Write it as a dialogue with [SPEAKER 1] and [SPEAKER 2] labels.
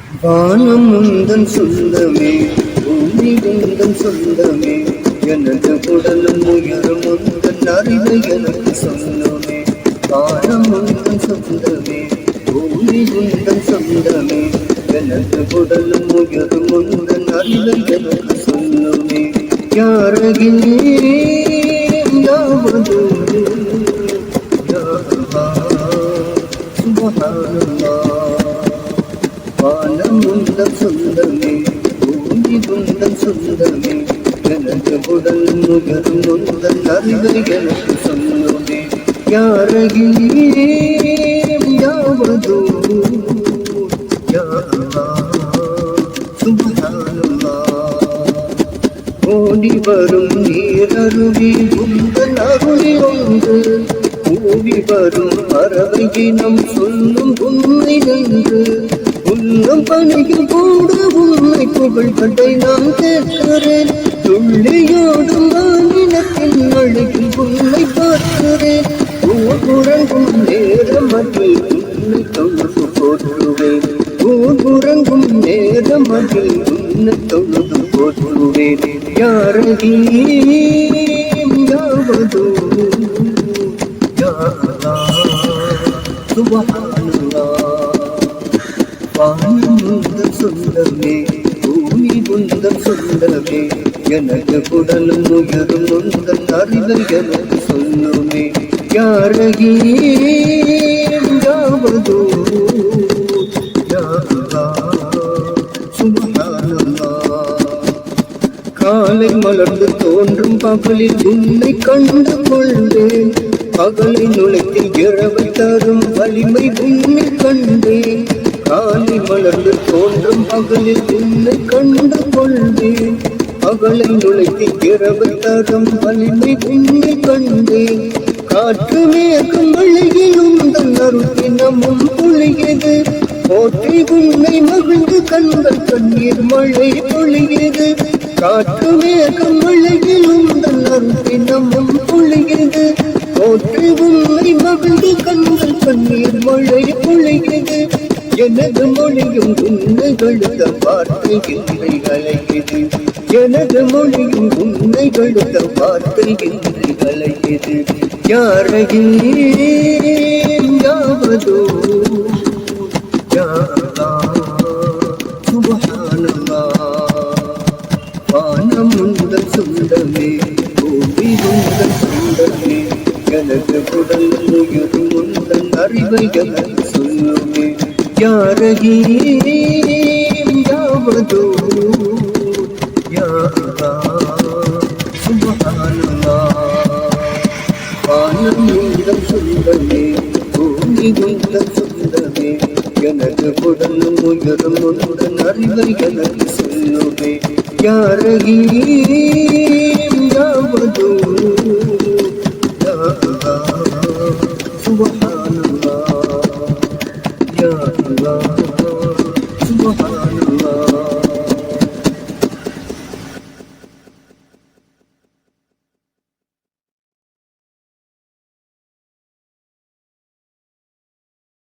[SPEAKER 1] வானம் உந்தன் சொந்தமே, பூமி உந்தன் சொந்தமே, எனது உடலும் உயிரும் உந்தன் அறிவை எனக்கு சொந்தமே. வானம் உந்தன் சொந்தமே, பூமி உந்தன் சொந்தமே, எனது உடலும் உயிரும் உந்தன் அறிவை எனக்கு சொந்தமே. யாரகிலே யாவது யா அல்லாஹ் சுப்ஹானல்லாஹ். வானம் உந்தன் சொந்தமே, பூமி உந்தன் சொந்தமே, எனது உடல் உயரும் உந்தன் அறிவை எனக்கு சொந்தமே. யாரகிலே யாவதோ யா அல்லாஹ் சுப்ஹானல்லாஹ். ஓடி வரும் நீரருவி உந்தன் அருளி ஒன்று, கூவி வரும் பறவை இனம் சொல்லும் உண்மை நன்று. உள்ளம் பணியில் கூட உண்மை புகழ் கண்டை நான் கேட்கிறேன். துள்ளியோடும் வானிலத்தின் அழகில் உன்னை பார்க்கிறேன். ஊர்புறங்கும் நேரம் அதில் உன்னை தொழுது போற்றுவேன். ஊர்புறங்கும் நேரம் அதில் உன்னை தொழுது போற்றுவேன். யாரகிலே யாவதோ யா அல்லாஹ் சுப்ஹானல்லாஹ். வானம் உந்தன் சொந்தமே, பூமி உந்தன் சொந்தமே, எனது உடலும் உயரும் உந்தன் அறிவை எனக்கு சொல்லுமே. யாரகிலே யாவதோ யா அல்லாஹ் சுப்ஹானல்லாஹ். காலை மலர்ந்து தோன்றும் பகலில் உன்னை கண்டு கொள்வேன். பகலை நுழைத்து இரவை தரும் வலிமை உன்னை கண்டேன். காலை மலர்ந்து தோன்றும் பகலில் உன்னை கண்டு கொள்வேன். பகலை நுழைத்து இரவை தரும் வலிமை உன்னை கண்டேன். காற்று மேற்கும் மழையில் உந்தன் அருத்தினமும் பொழியது. போற்றி உன்னை மகிழ்ந்து கண்கள் கண்ணீர் மழை பொழியது. காற்று மேற்கும் மழையில் உந்தன் அருத்தினமும் பொழியது. போற்றி உன்னை மகிழ்ந்து கண்கள் கண்ணீர் மழை பொழியது. எனது மொழியும் உன்னை கழுத்த வார்த்தை இல்லை அலையது. எனது மொழியும் உன்னை கழுத்த வார்த்தை இல்லை அலையது. யாரகிலே யாவதோ யா அல்லாஹ் சுப்ஹானல்லாஹ். வானம் உந்தன் சொந்தமே, பூமி உந்தன் சொந்தமே, எனது உடல் உயிரும் உந்தன் அறிவை எனக்கு சொல்லுமே. யாரகிலே யாவதோ யா அல்லாஹ் சுப்ஹானல்லாஹ். வானம் உந்தன் சொந்தமே, பூமி உந்தன் சொந்தமே, எனது உடலும் உயரும் உந்தன் அறிவை எனக்கு சொல்லுமே. யாரகிலே